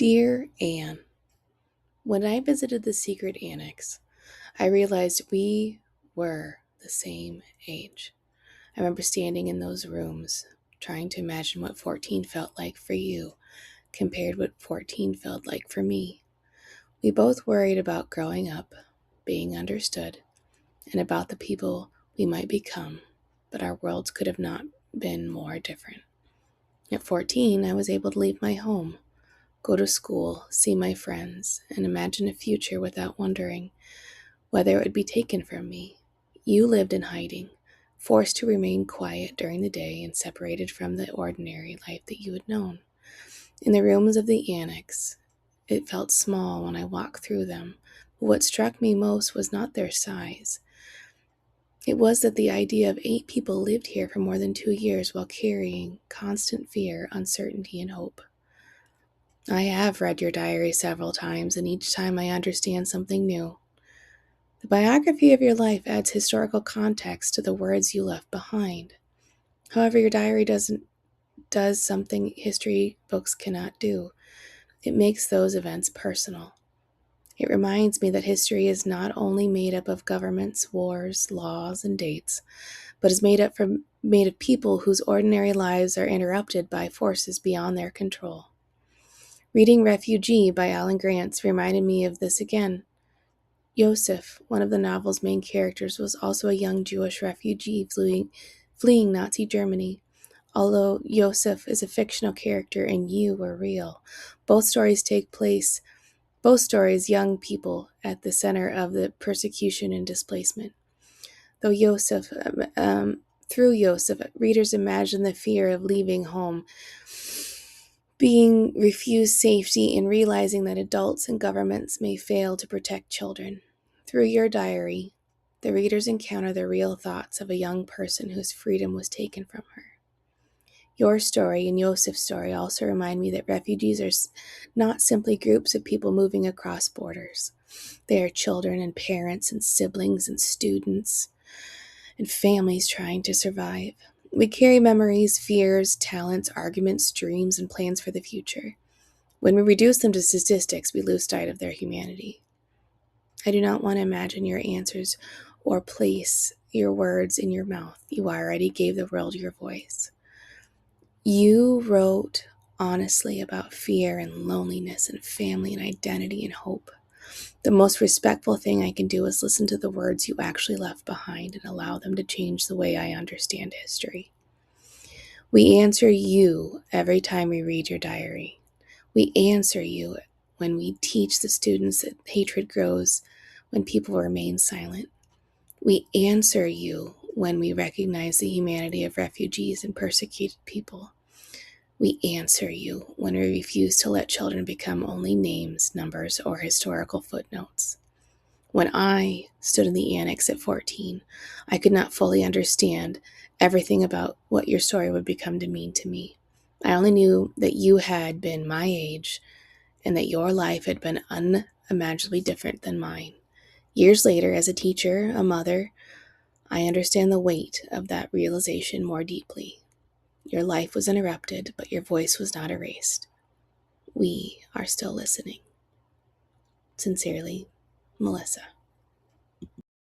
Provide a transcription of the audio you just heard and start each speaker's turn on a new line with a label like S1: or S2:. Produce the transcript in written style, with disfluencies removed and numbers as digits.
S1: Dear Anne, when I visited the secret annex, I realized we were the same age. I remember standing in those rooms, trying to imagine what 14 felt like for you compared what 14 felt like for me. We both worried about growing up, being understood, and about the people we might become, but our worlds could have not been more different. At 14, I was able to leave my home, go to school, see my friends, and imagine a future without wondering whether it would be taken from me. You lived in hiding, forced to remain quiet during the day and separated from the ordinary life that you had known. In the rooms of the annex, it felt small when I walked through them, but what struck me most was not their size. It was that the idea of 8 people lived here for more than 2 years while carrying constant fear, uncertainty, and hope. I have read your diary several times, and each time I understand something new. The biography of your life adds historical context to the words you left behind. However, your diary does something history books cannot do. It makes those events personal. It reminds me that history is not only made up of governments, wars, laws, and dates, but is made of people whose ordinary lives are interrupted by forces beyond their control. Reading Refugee by Alan Grant reminded me of this again. Yosef, one of the novel's main characters, was also a young Jewish refugee fleeing Nazi Germany. Although Yosef is a fictional character and you were real, both stories, young people at the center of the persecution and displacement. Through Yosef, readers imagine the fear of leaving home, being refused safety, and realizing that adults and governments may fail to protect children. Through your diary, the readers encounter the real thoughts of a young person whose freedom was taken from her. Your story and Yosef's story also remind me that refugees are not simply groups of people moving across borders. They are children and parents and siblings and students and families trying to survive. We carry memories, fears, talents, arguments, dreams, and plans for the future. When we reduce them to statistics, we lose sight of their humanity. I do not want to imagine your answers or place your words in your mouth. You already gave the world your voice. You wrote honestly about fear and loneliness and family and identity and hope. The most respectful thing I can do is listen to the words you actually left behind and allow them to change the way I understand history. We answer you every time we read your diary. We answer you when we teach the students that hatred grows when people remain silent. We answer you when we recognize the humanity of refugees and persecuted people. We answer you when we refuse to let children become only names, numbers, or historical footnotes. When I stood in the annex at 14, I could not fully understand everything about what your story would become to mean to me. I only knew that you had been my age and that your life had been unimaginably different than mine. Years later, as a teacher, a mother, I understand the weight of that realization more deeply. Your life was interrupted, but your voice was not erased. We are still listening. Sincerely, Melissa.